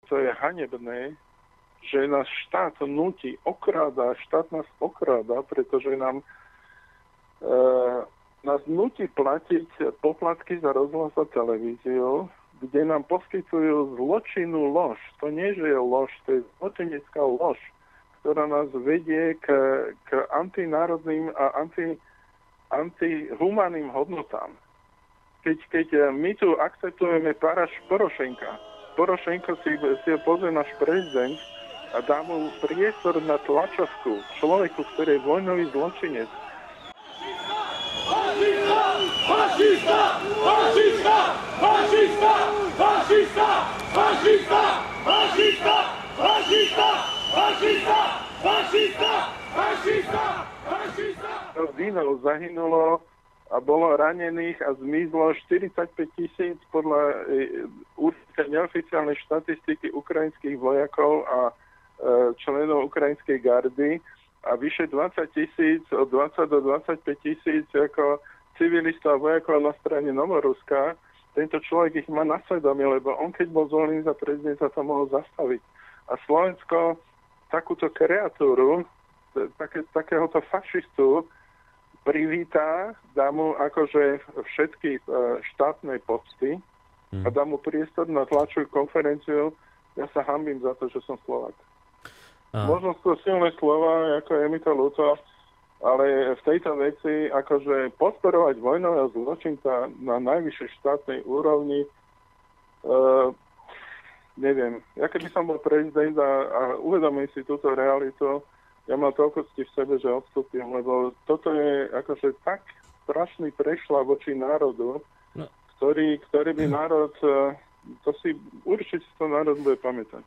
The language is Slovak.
to je hanebné, že nás štát nutí, štát nás okráda, pretože nás nutí platiť poplatky za rozhlas a televíziu, kde nám poskytujú zločinnú lož. To nie, že je lož, to je zločinecká lož, ktorá nás vedie k antinárodným a antihumánnym hodnotám. Keď my tu akceptujeme Porošenko si ho pozrie náš prezident a dá mu priestor na tlačovku človeku, ktorý je vojnový zločinec. Fašista! Fašista! Fašista! Fašista! Fašista! Fašista! Fašista! Fašista! Fašista! Fašista! Fašista! Dínov zahynulo a bolo ranených a zmizlo 45 000 podľa určite neoficiálnej štatistiky ukrajinských vojakov a členov ukrajinskej gardy a vyše 20 000, od 20 do 25 000 ako civilistov a vojakov na strane Novoruska. Tento človek ich má na svedomie, lebo on keď bol zvolený za prezidenta, to mohol zastaviť. A Slovensko takúto kreatúru, takéhoto fašistu privítá, dá mu akože všetky štátne pocty a dá mu priestor na tlačovú konferenciu. Ja sa hanbím za to, že som Slovák. Možno sú silné slova, ako je mi to ľúto, ale v tejto veci akože podporovať vojnového zločinca na najvyššej štátnej úrovni, neviem. Ja keby som bol prezident a uvedomil si túto realitu, ja mám toľko cti v sebe, že odstúpim, lebo toto je akože tak strašný prešľap voči národu, ktorý by národ, určite to národ bude pamätať.